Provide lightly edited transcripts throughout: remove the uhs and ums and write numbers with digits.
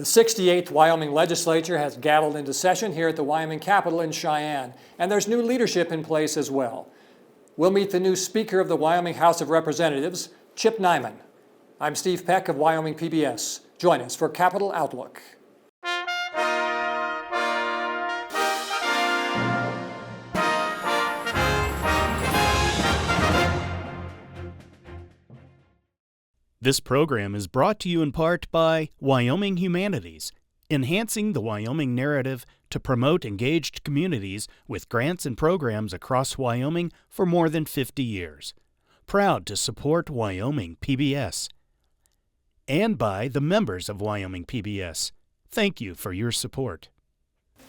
The 68th Wyoming Legislature has gaveled into session here at the Wyoming Capitol in Cheyenne, and there's new leadership in place as well. We'll meet the new Speaker of the Wyoming House of Representatives, Chip Neiman. I'm Steve Peck of Wyoming PBS. Join us for Capitol Outlook. This program is brought to you in part by Wyoming Humanities, enhancing the Wyoming narrative to promote engaged communities with grants and programs across Wyoming for more than 50 years. Proud to support Wyoming PBS. And by the members of Wyoming PBS. Thank you for your support.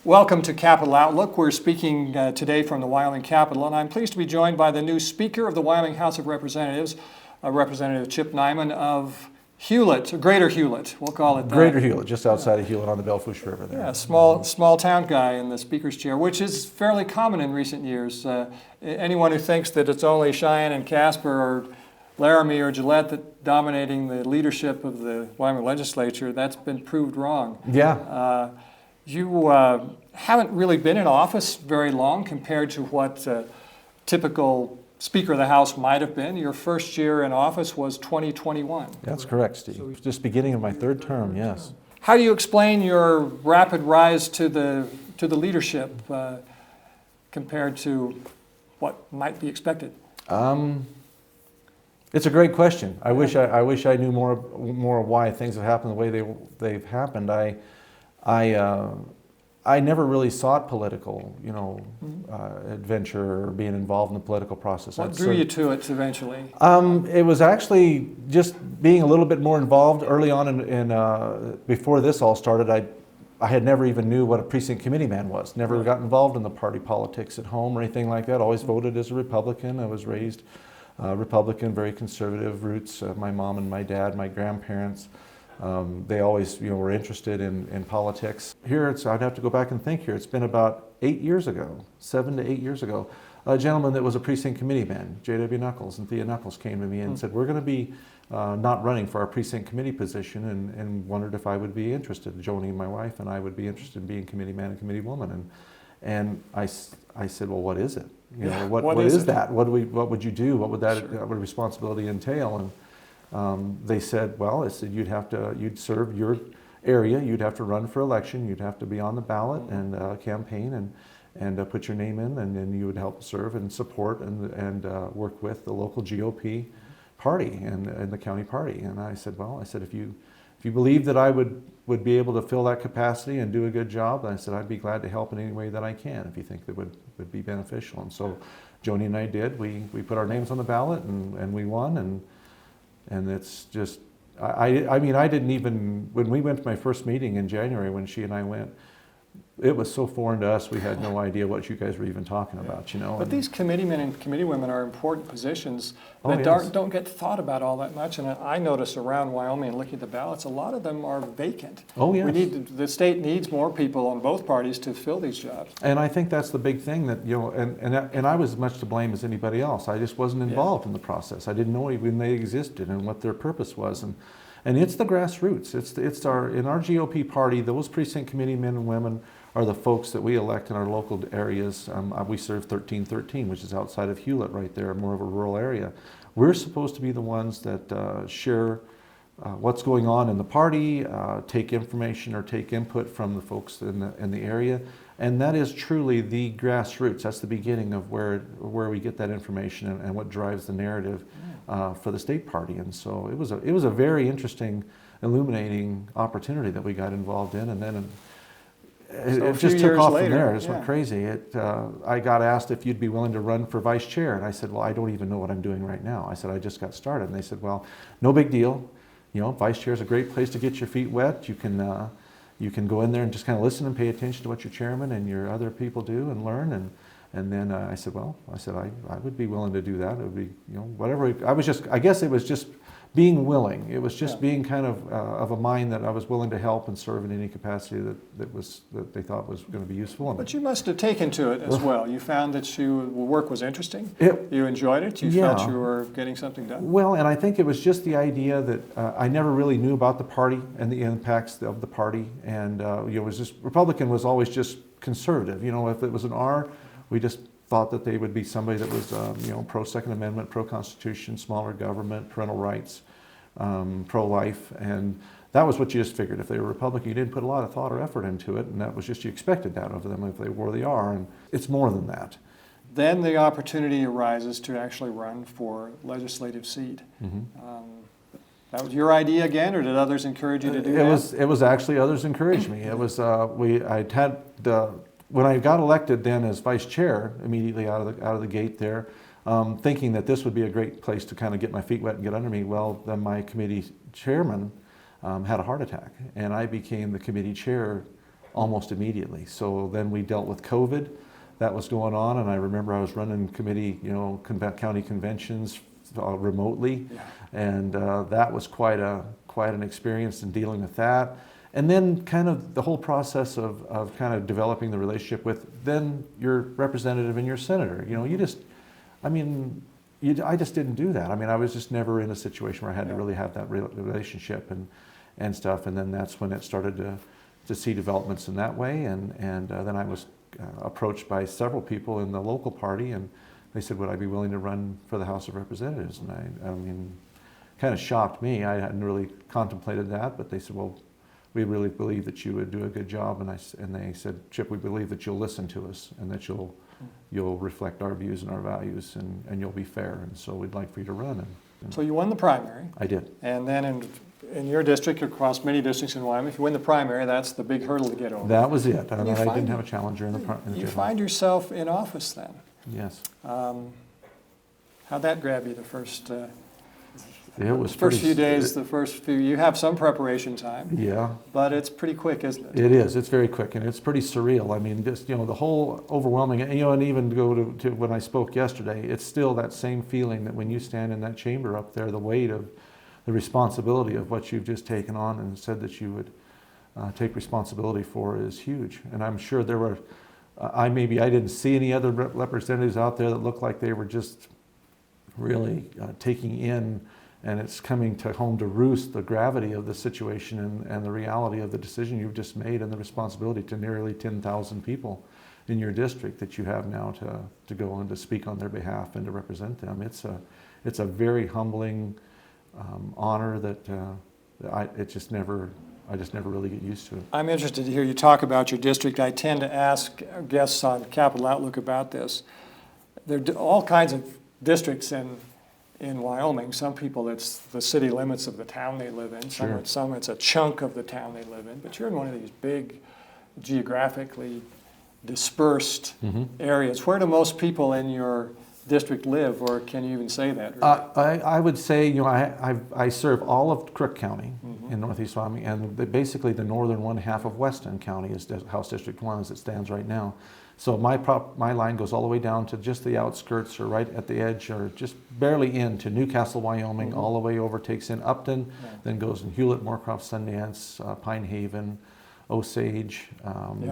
Welcome to Capitol Outlook. We're speaking today from the Wyoming Capitol, and I'm pleased to be joined by the new Speaker of the Wyoming House of Representatives, Representative Chip Neiman of Hulett, or Greater Hulett, we'll call it that. Greater Hulett, just outside of Hulett on the Belfouche River there. Yeah, small town guy in the Speaker's chair, which is fairly common in recent years. Anyone who thinks that it's only Cheyenne and Casper or Laramie or Gillette that dominating the leadership of the Wyoming Legislature, that's been proved wrong. Yeah. You haven't really been in office very long compared to what typical Speaker of the House might have been. Your first year in office was 2021. That's correct, Steve. So just beginning of my third term, yes. How do you explain your rapid rise to the leadership compared to what might be expected? It's a great question. I wish I knew more why things have happened the way they've happened. I never really sought political, adventure or being involved in the political process. What drew you to it eventually? It was actually just being a little bit more involved early on before this all started. I had never even knew what a precinct committee man was. Never got involved in the party politics at home or anything like that. Always voted as a Republican. I was raised Republican, very conservative roots. My mom and my dad, my grandparents. They always, were interested in politics. Here, I'd have to go back and think here. It's been about 7 to 8 years ago. A gentleman that was a precinct committee man, J.W. Knuckles and Thea Knuckles, came to me and said, "We're going to be not running for our precinct committee position," and wondered if I would be interested. Joni, my wife, and I would be interested in being committee man and committee woman. And I said, "Well, what is it? What is that? What would you do? What would that responsibility entail?" And they said, "Well," I said, you'd serve your area, you'd have to run for election, you'd have to be on the ballot and campaign and put your name in, and then you would help serve and support and work with the local GOP party and the county party." And I said, if you believe that I would be able to fill that capacity and do a good job, I said, I'd be glad to help in any way that I can if you think that would be beneficial. And so Joni and I did. We put our names on the ballot and we won. And it's just, I didn't even, when we went to my first meeting in January, when she and I went, it was so foreign to us, we had no idea what you guys were even talking about, But these committeemen and committee women are important positions that don't get thought about all that much. And I notice around Wyoming and looking at the ballots, a lot of them are vacant. Oh, yes. The state needs more people on both parties to fill these jobs. And I think that's the big thing that, and I was as much to blame as anybody else. I just wasn't involved in the process. I didn't know even they existed and what their purpose was. And it's the grassroots. In our GOP party, those precinct committee men and women are the folks that we elect in our local areas. We serve 1313, which is outside of Hulett right there, more of a rural area. We're supposed to be the ones that share what's going on in the party, take information or take input from the folks in the area. And that is truly the grassroots. That's the beginning of where we get that information and what drives the narrative for the state party. And so it was a very interesting, illuminating opportunity that we got involved in. And then it just took off from there. It just went crazy. I got asked if you'd be willing to run for vice chair. And I said, "Well, I don't even know what I'm doing right now." I said, "I just got started." And they said, "Well, no big deal. Vice chair is a great place to get your feet wet. You can go in there and just kind of listen and pay attention to what your chairman and your other people do and learn." And then I said, I would be willing to do that. It would be, whatever. I guess it was just being willing. It was just Yeah. being kind of a mind that I was willing to help and serve in any capacity that they thought was going to be useful. And But you must have taken to it as well. You found that your work was interesting. It- You enjoyed it. You Yeah. felt you were getting something done. Well, and I think it was just the idea that I never really knew about the party and the impacts of the party, and it was just Republican was always just conservative. If it was an R, we just thought that they would be somebody that was pro Second Amendment, pro Constitution, smaller government, parental rights, pro life, and that was what you just figured. If they were Republican, you didn't put a lot of thought or effort into it, and that was just you expected that of them if they were the R, and it's more than that. Then the opportunity arises to actually run for legislative seat. That was your idea again, or did others encourage you to do that? It was actually others encouraged me. It was when I got elected then as vice chair immediately out of the gate there, thinking that this would be a great place to kind of get my feet wet and get under me. Well, then my committee chairman had a heart attack, and I became the committee chair almost immediately. So then we dealt with COVID. That was going on, and I remember I was running committee, county conventions remotely, and that was quite an experience in dealing with that. And then kind of the whole process of kind of developing the relationship with then your representative and your senator. I just didn't do that. I was just never in a situation where I had to really have that relationship and stuff. And then that's when it started to see developments in that way. And then I was approached by several people in the local party, and they said, would I be willing to run for the House of Representatives? And kind of shocked me. I hadn't really contemplated that, but they said, well, we really believe that you would do a good job. And they said, Chip, we believe that you'll listen to us and that you'll reflect our views and our values, and you'll be fair. And so we'd like for you to run. And So you won the primary. I did. And then in your district, across many districts in Wyoming, if you win the primary, that's the big hurdle to get over. That was it. I you didn't have a challenger in the You general. find yourself in office then. Yes. How'd that grab you the first It was first few days, you have some preparation time, Yeah. but it's pretty quick, isn't it? It is. It's very quick, and it's pretty surreal. Just the whole overwhelming. And even go to when I spoke yesterday, it's still that same feeling that when you stand in that chamber up there, the weight of the responsibility of what you've just taken on and said that you would take responsibility for is huge. And I'm sure there were. I didn't see any other representatives out there that looked like they were just really taking in. And it's coming home to roost the gravity of the situation and the reality of the decision you've just made and the responsibility to nearly 10,000 people in your district that you have now to go and to speak on their behalf and to represent them. It's a very humbling honor that I just never really get used to it. I'm interested to hear you talk about your district. I tend to ask guests on Capital Outlook about this. There are all kinds of districts in Wyoming. Some people, it's the city limits of the town they live in. Sure. Some it's a chunk of the town they live in. But you're in one of these big, geographically dispersed areas. Where do most people in your district live, or can you even say that? I would say, I serve all of Crook County in Northeast Wyoming, and basically the northern one half of Weston County is House District 1 as it stands right now. So my line goes all the way down to just the outskirts or right at the edge or just barely into Newcastle, Wyoming, all the way over, takes in Upton, then goes in Hulett, Moorcroft, Sundance, Pine Haven, Osage,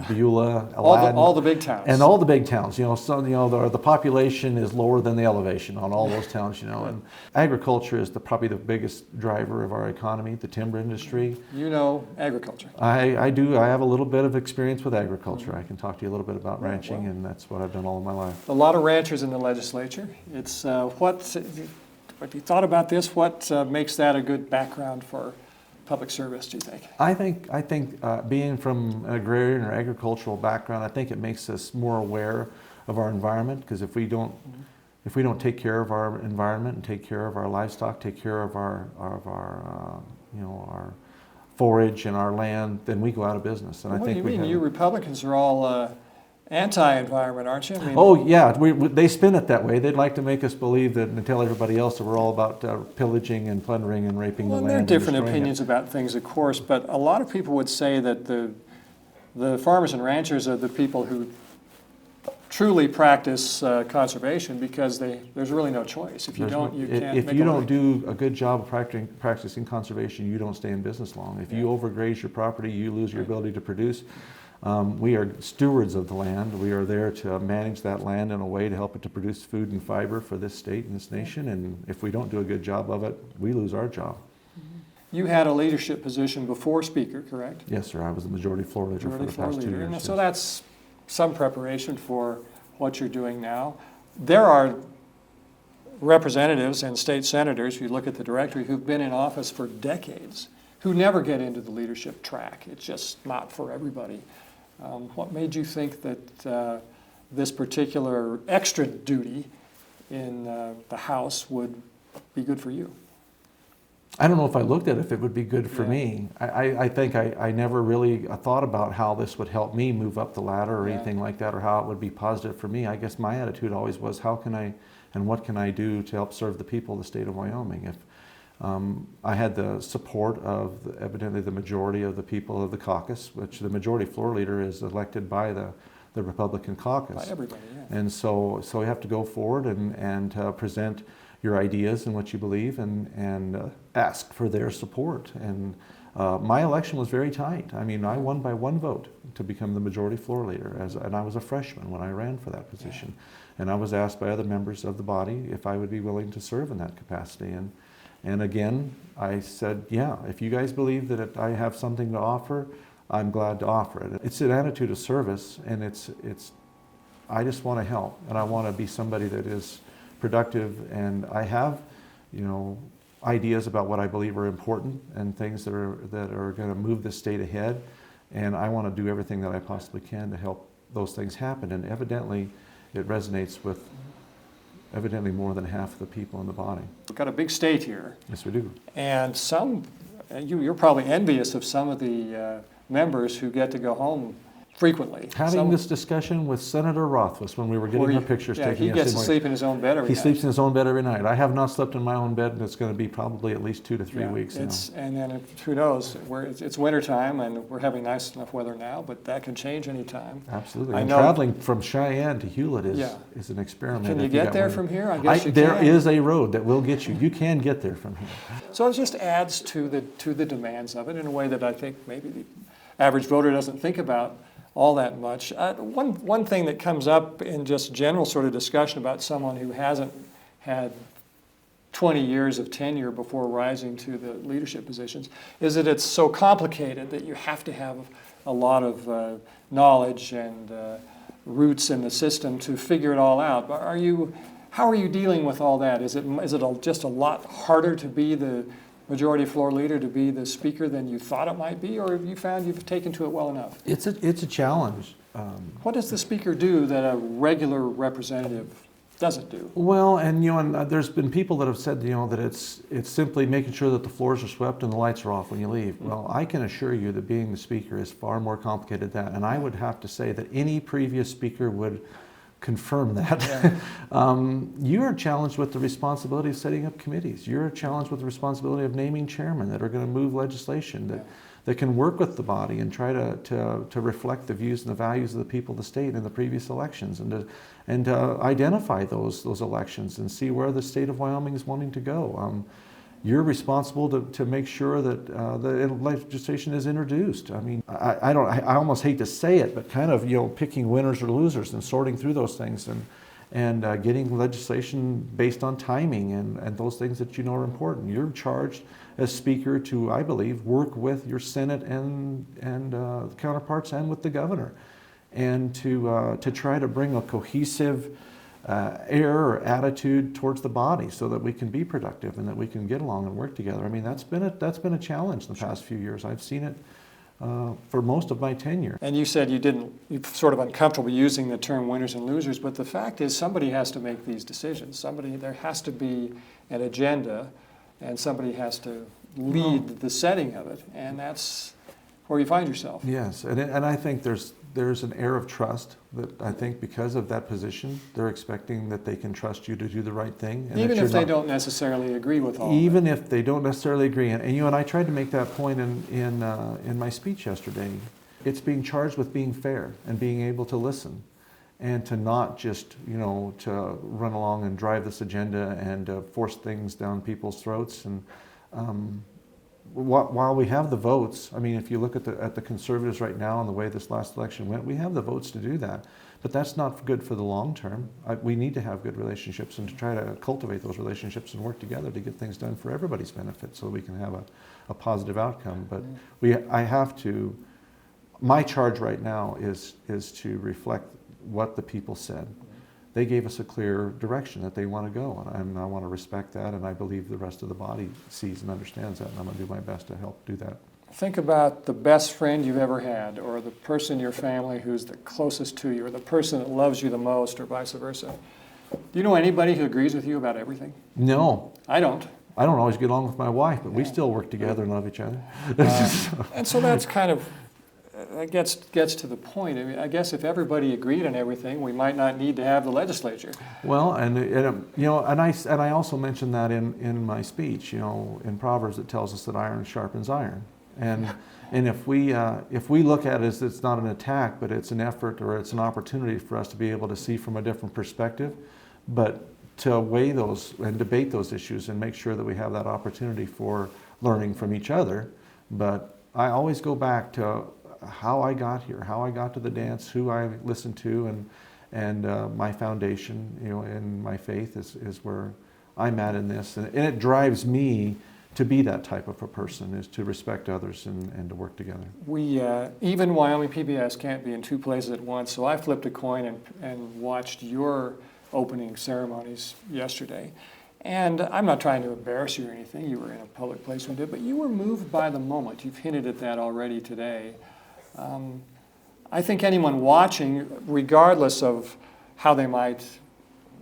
Beulah, Aladdin. All the big towns. And all the big towns, the population is lower than the elevation on all those towns, and agriculture is probably the biggest driver of our economy, the timber industry. Agriculture. I do. I have a little bit of experience with agriculture. I can talk to you a little bit about ranching, and that's what I've done all of my life. A lot of ranchers in the legislature. It's what you thought about this? What makes that a good background for public service, do you think? I think being from an agrarian or agricultural background, I think it makes us more aware of our environment, because if we don't take care of our environment and take care of our livestock, take care of our forage and our land, then we go out of business. And What do you mean? You Republicans are all anti-environment, aren't you? Oh yeah, they spin it that way. They'd like to make us believe that and tell everybody else that we're all about pillaging and plundering and raping the land. There are different opinions about things, of course, but a lot of people would say that the farmers and ranchers are the people who truly practice conservation, because there's really no choice. If you don't, you can't If make you a don't living. do a good job of practicing conservation, you don't stay in business long. If you overgraze your property, you lose your ability to produce. We are stewards of the land. We are there to manage that land in a way to help it to produce food and fiber for this state and this nation. And if we don't do a good job of it, we lose our job. You had a leadership position before Speaker, correct? Yes, sir. I was the majority floor leader for the past 2 years. And yes. so that's some preparation for what you're doing now. There are representatives and state senators, if you look at the directory, who've been in office for decades, who never get into the leadership track. It's just not for everybody. What made you think that this particular extra duty in the House would be good for you? I don't know if I looked at if it would be good for me. I think I never really thought about how this would help me move up the ladder or anything like that, or how it would be positive for me. I guess my attitude always was, how can I and what can I do to help serve the people of the state of Wyoming? If I had the support of evidently the majority of the people of the caucus, which the majority floor leader is elected by the Republican caucus. By everybody, yeah. And so you have to go forward and present your ideas and what you believe, and ask for their support. And my election was very tight. I mean, I won by 1 vote to become the majority floor leader, and I was a freshman when I ran for that position. And I was asked by other members of the body if I would be willing to serve in that capacity. And again, I said, yeah, if you guys believe that I have something to offer, I'm glad to offer it. It's an attitude of service, and I just want to help, and I want to be somebody that is productive, and I have, ideas about what I believe are important and things that are going to move the state ahead, and I want to do everything that I possibly can to help those things happen. And evidently, it resonates with more than half of the people in the body. We've got a big state here, Yes, we do. and you're probably envious of some of the members who get to go home frequently. Having this discussion with Senator Rothfuss when we were getting our pictures taken he gets to sleep in his own bed every night. He sleeps in his own bed every night. I have not slept in my own bed, and it's going to be probably at least 2 to 3 weeks now. And then who knows? It's winter time, and we're having nice enough weather now, but that can change any time. Absolutely. I And know, traveling from Cheyenne to Hewlett is an experiment. Can you get there from here? I guess you There can. is a road that will get you. You can get there from here. So it just adds to the demands of it in a way that I think maybe the average voter doesn't think about all that much. One thing that comes up in just general sort of discussion about someone who hasn't had 20 years of tenure before rising to the leadership positions is that it's so complicated that you have to have a lot of knowledge and roots in the system to figure it all out. But how are you dealing with all that? Is it just a lot harder to be the majority floor leader, to be the speaker, than you thought it might be, or have you found you've taken to it well enough? It's a challenge. What does the speaker do that a regular representative doesn't do? Well, and there's been people that have said that it's simply making sure that the floors are swept and the lights are off when you leave. Well, I can assure you that being the speaker is far more complicated than that, and I would have to say that any previous speaker would confirm that. Yeah. You are challenged with the responsibility of setting up committees. You're challenged with the responsibility of naming chairmen that are going to move legislation that can work with the body and try to reflect the views and the values of the people of the state in the previous elections, and to identify those elections and see where the state of Wyoming is wanting to go. You're responsible to make sure that the legislation is introduced. I mean, I almost hate to say it, but kind of picking winners or losers and sorting through those things and getting legislation based on timing and those things that are important. You're charged as speaker to, I believe, work with your Senate and counterparts and with the governor, and to try to bring a cohesive air or attitude towards the body so that we can be productive and that we can get along and work together. I mean, that's been a challenge in the past few years. I've seen it for most of my tenure. And you said you're sort of uncomfortable using the term winners and losers, but the fact is somebody has to make these decisions. There has to be an agenda, and somebody has to lead the setting of it, and that's where you find yourself. Yes, and I think there's an air of trust that I think because of that position, they're expecting that they can trust you to do the right thing. And even if they don't necessarily agree with all even of it. if they don't necessarily agree. And I tried to make that point in my speech yesterday. It's being charged with being fair and being able to listen and to not just, to run along and drive this agenda and force things down people's throats. And while we have the votes, I mean, if you look at the conservatives right now and the way this last election went, we have the votes to do that. But that's not good for the long term. We need to have good relationships and to try to cultivate those relationships and work together to get things done for everybody's benefit so we can have a positive outcome. But my charge right now is to reflect what the people said. They gave us a clear direction that they want to go, and I want to respect that, and I believe the rest of the body sees and understands that, and I'm going to do my best to help do that. Think about the best friend you've ever had, or the person in your family who's the closest to you, or the person that loves you the most, or vice versa. Do you know anybody who agrees with you about everything? No. I don't. I don't always get along with my wife, but we still work together and love each other. And so that's kind of, that gets to the point. I mean, I guess if everybody agreed on everything, we might not need to have the legislature. Well, and I also mentioned that in my speech. In Proverbs it tells us that iron sharpens iron, and if we look at it as it's not an attack, but it's an effort or it's an opportunity for us to be able to see from a different perspective, but to weigh those and debate those issues and make sure that we have that opportunity for learning from each other. But I always go back to how I got here, how I got to the dance, who I listened to, and my foundation, in my faith is where I'm at in this, and it drives me to be that type of a person, is to respect others and to work together. We even Wyoming PBS can't be in two places at once, so I flipped a coin and watched your opening ceremonies yesterday. And I'm not trying to embarrass you or anything. You were in a public place when you did, but you were moved by the moment. You've hinted at that already today. I think anyone watching, regardless of how they might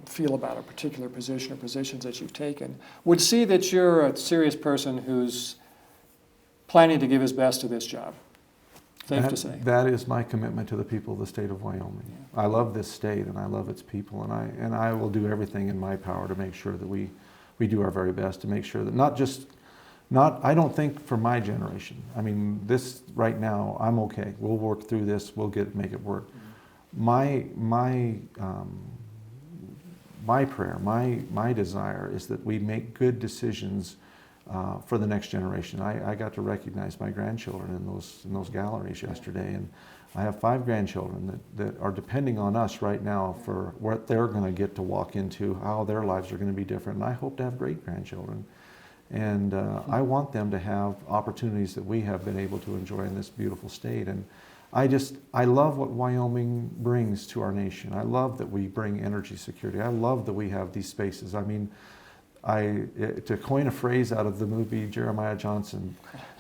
feel about a particular position or positions that you've taken, would see that you're a serious person who's planning to give his best to this job. Safe to say. That is my commitment to the people of the state of Wyoming. Yeah. I love this state and I love its people, and I will do everything in my power to make sure that we do our very best to make sure that I don't think for my generation. I mean, this right now, I'm okay. We'll work through this. We'll make it work. Mm-hmm. My prayer, my desire is that we make good decisions for the next generation. I got to recognize my grandchildren in those galleries yesterday, and I have 5 grandchildren that are depending on us right now for what they're going to get to walk into, how their lives are going to be different. And I hope to have great grandchildren. And I want them to have opportunities that we have been able to enjoy in this beautiful state. And I love what Wyoming brings to our nation. I love that we bring energy security. I love that we have these spaces. I mean, to coin a phrase out of the movie Jeremiah Johnson,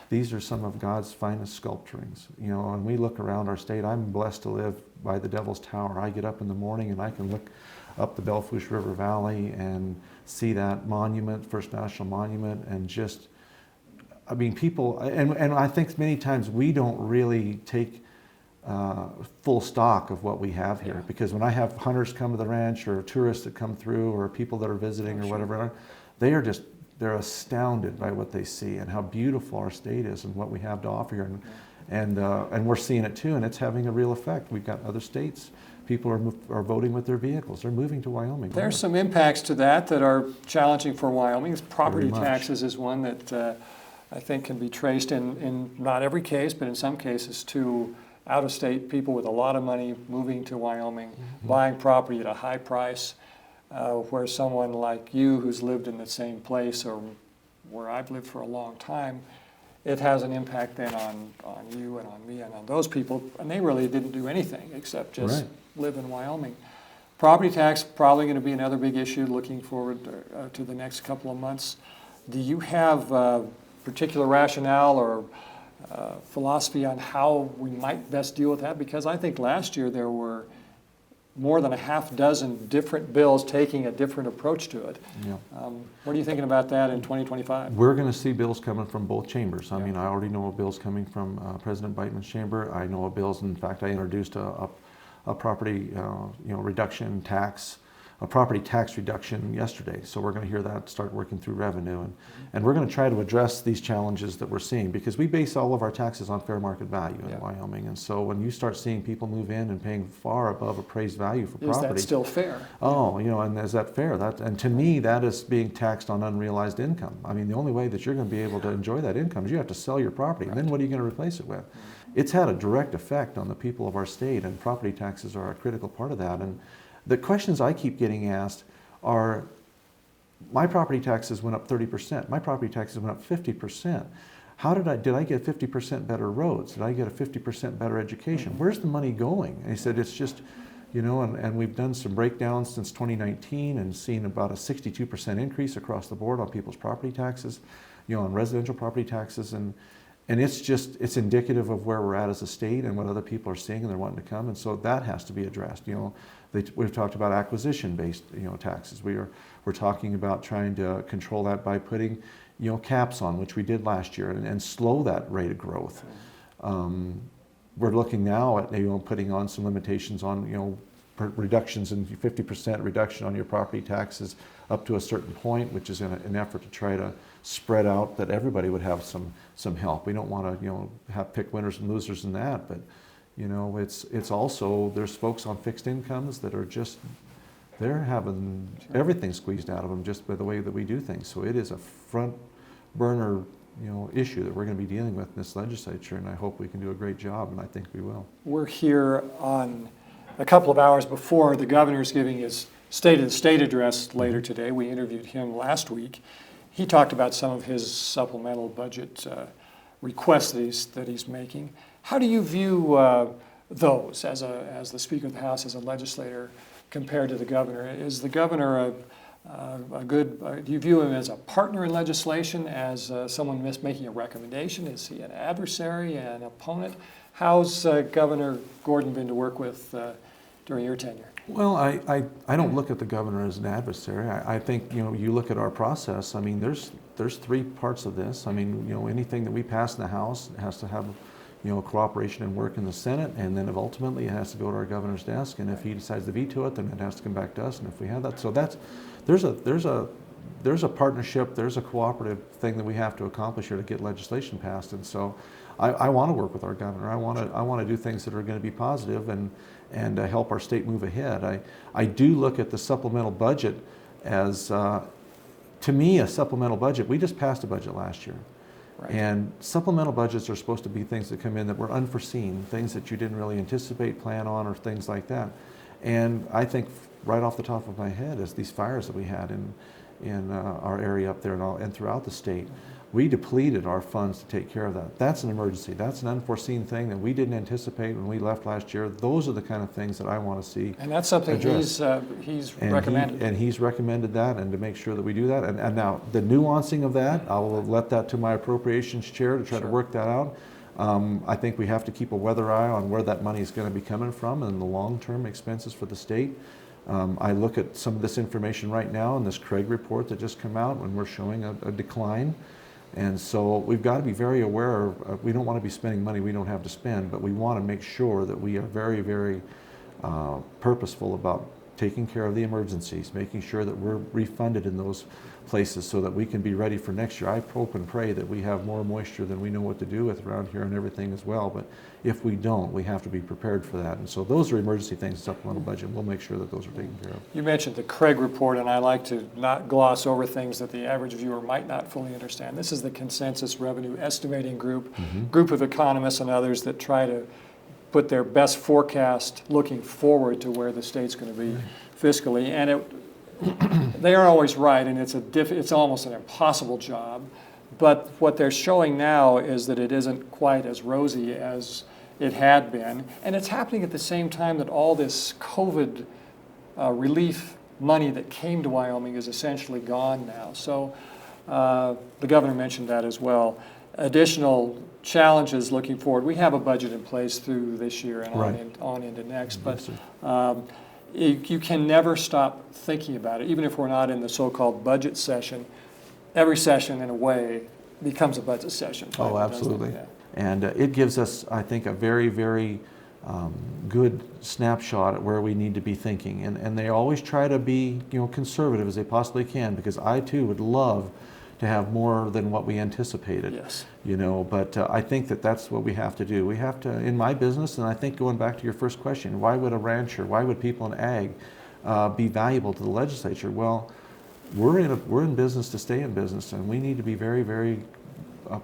these are some of God's finest sculpturings. And we look around our state. I'm blessed to live by the Devil's Tower. I get up in the morning and I can look up the Belfouche River Valley and see that monument, First National Monument, and just, I mean, people, and I think many times we don't really take full stock of what we have here, because when I have hunters come to the ranch or tourists that come through or people that are visiting or whatever, they're astounded by what they see and how beautiful our state is and what we have to offer here, and we're seeing it too, and it's having a real effect. We've got other states. People are voting with their vehicles. They're moving to Wyoming. There's some impacts to that are challenging for Wyoming. Property taxes is one that I think can be traced in not every case, but in some cases to out-of-state people with a lot of money moving to Wyoming, mm-hmm. buying property at a high price, where someone like you who's lived in the same place or where I've lived for a long time, it has an impact then on you and on me and on those people, and they really didn't do anything except just live in Wyoming. Property tax probably going to be another big issue looking forward to the next couple of months. Do you have particular rationale or philosophy on how we might best deal with that? Because I think last year there were more than a half dozen different bills taking a different approach to it. Yeah. What are you thinking about that in 2025? We're going to see bills coming from both chambers. I mean, I already know of bills coming from President Biteman's chamber. I know of bills, in fact, I introduced a property reduction tax a property tax reduction yesterday. So we're going to hear that start working through revenue. And we're going to try to address these challenges that we're seeing, because we base all of our taxes on fair market value in Wyoming. And so when you start seeing people move in and paying far above appraised value for property. Is that still fair? Oh, and is that fair? And to me, that is being taxed on unrealized income. I mean, the only way that you're going to be able to enjoy that income is you have to sell your property. And then what are you going to replace it with? It's had a direct effect on the people of our state, and property taxes are a critical part of that. And the questions I keep getting asked are, my property taxes went up 30%. My property taxes went up 50%. Did I get 50% better roads? Did I get a 50% better education? Where's the money going? And he said, it's just, and we've done some breakdowns since 2019 and seen about a 62% increase across the board on people's property taxes, on residential property taxes. And it's indicative of where we're at as a state and what other people are seeing, and they're wanting to come. And so that has to be addressed. We've talked about acquisition-based, taxes. We're talking about trying to control that by putting, caps on, which we did last year, and slow that rate of growth. We're looking now at, putting on some limitations on, reductions in 50% reduction on your property taxes up to a certain point, which is in an effort to try to spread out that everybody would have some help. We don't want to, have pick winners and losers in that, but it's also, there's folks on fixed incomes that are just, they're having everything squeezed out of them just by the way that we do things. So it is a front burner, issue that we're going to be dealing with in this legislature, and I hope we can do a great job, and I think we will. We're here on a couple of hours before the governor's giving his State of the State address later today. We interviewed him last week. He talked about some of his supplemental budget requests that he's making. How do you view those as the Speaker of the House, as a legislator, compared to the governor? Is the governor a good, do you view him as a partner in legislation, as someone making a recommendation? Is he an adversary, an opponent? How's Governor Gordon been to work with during your tenure? Well, I don't look at the governor as an adversary. I think, you look at our process, I mean, there's three parts of this. I mean, anything that we pass in the House has to have, cooperation and work in the Senate, and then ultimately it has to go to our governor's desk, and if he decides to veto it, then it has to come back to us, and if we have that. So there's a partnership, there's a cooperative thing that we have to accomplish here to get legislation passed, and so I want to work with our governor. I want to do things that are going to be positive and help our state move ahead. I do look at the supplemental budget as, to me, a supplemental budget. We just passed a budget last year. Right. And supplemental budgets are supposed to be things that come in that were unforeseen, things that you didn't really anticipate, plan on, or things like that. And I think right off the top of my head is these fires that we had in our area up there and throughout the state. We depleted our funds to take care of that. That's an emergency. That's an unforeseen thing that we didn't anticipate when we left last year. Those are the kind of things that I want to see. And that's something he's recommended. And he's recommended that, and to make sure that we do that. And now the nuancing of that, I will let that to my appropriations chair to try to work that out. I think we have to keep a weather eye on where that money is going to be coming from and the long-term expenses for the state. I look at some of this information right now in this Craig report that just came out, and we're showing a decline. And so we've got to be very aware of, we don't want to be spending money we don't have to spend, but we want to make sure that we are very, very purposeful about taking care of the emergencies, making sure that we're refunded in those places so that we can be ready for next year. I hope and pray that we have more moisture than we know what to do with around here and everything as well, but if we don't, we have to be prepared for that. And so those are emergency things, supplemental budget. We'll make sure that those are taken care of. You mentioned the Craig report, and I like to not gloss over things that the average viewer might not fully understand. This is the Consensus Revenue Estimating Group, group of economists and others that try to put their best forecast looking forward to where the state's going to be fiscally, and they aren't always right, and it's almost an impossible job. But what they're showing now is that it isn't quite as rosy as it had been, and it's happening at the same time that all this COVID relief money that came to Wyoming is essentially gone now. So the governor mentioned that as well. Additional challenges looking forward. We have a budget in place through this year and on into next, but you can never stop thinking about it. Even if we're not in the so-called budget session, every session in a way becomes a budget session. Oh, absolutely. And it gives us, I think, a very, very good snapshot at where we need to be thinking. And they always try to be, conservative as they possibly can, because I too would love to have more than what we anticipated. Yes. But I think that that's what we have to do. We have to, in my business, and I think going back to your first question, why would a rancher, why would people in ag be valuable to the legislature? Well, we're in business to stay in business, and we need to be very, very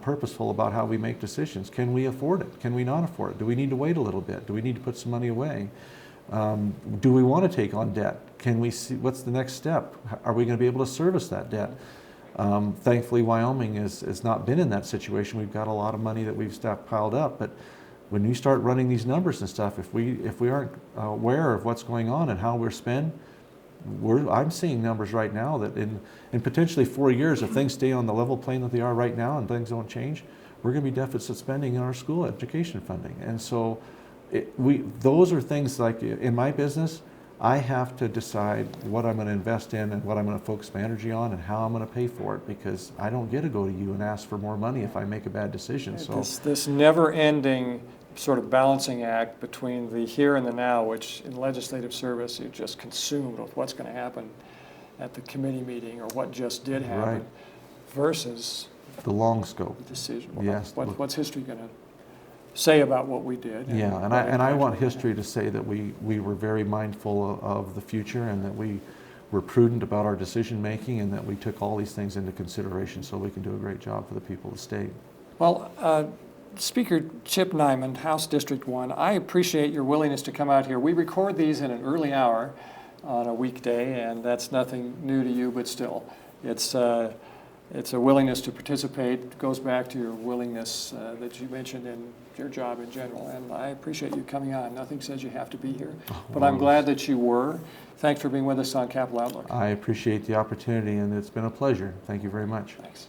purposeful about how we make decisions. Can we afford it? Can we not afford it? Do we need to wait a little bit? Do we need to put some money away? Do we want to take on debt? Can we see what's the next step? Are we going to be able to service that debt? Thankfully, Wyoming has not been in that situation. We've got a lot of money that we've piled up, but when you start running these numbers and stuff, if we aren't aware of what's going on and how we're spent, I'm seeing numbers right now that in potentially 4 years, if things stay on the level plane that they are right now and things don't change, we're going to be deficit spending in our school education funding. And so those are things like in my business, I have to decide what I'm going to invest in and what I'm going to focus my energy on and how I'm going to pay for it, because I don't get to go to you and ask for more money if I make a bad decision. So this never-ending sort of balancing act between the here and the now, which in legislative service you're just consumed with what's going to happen at the committee meeting or what just did happen, right, versus the long scope. the decision. Yes. What's history going to say about what we did? Yeah, and I want history to say that we were very mindful of the future, and that we were prudent about our decision making, and that we took all these things into consideration so we can do a great job for the people of the state. Well, Speaker Chip Neiman, House District 1, I appreciate your willingness to come out here. We record these in an early hour on a weekday, and that's nothing new to you, but still, it's a willingness to participate. It goes back to your willingness that you mentioned in your job in general, and I appreciate you coming on. Nothing says you have to be here, but I'm glad that you were. Thanks for being with us on Capital Outlook. I appreciate the opportunity, and it's been a pleasure. Thank you very much. Thanks.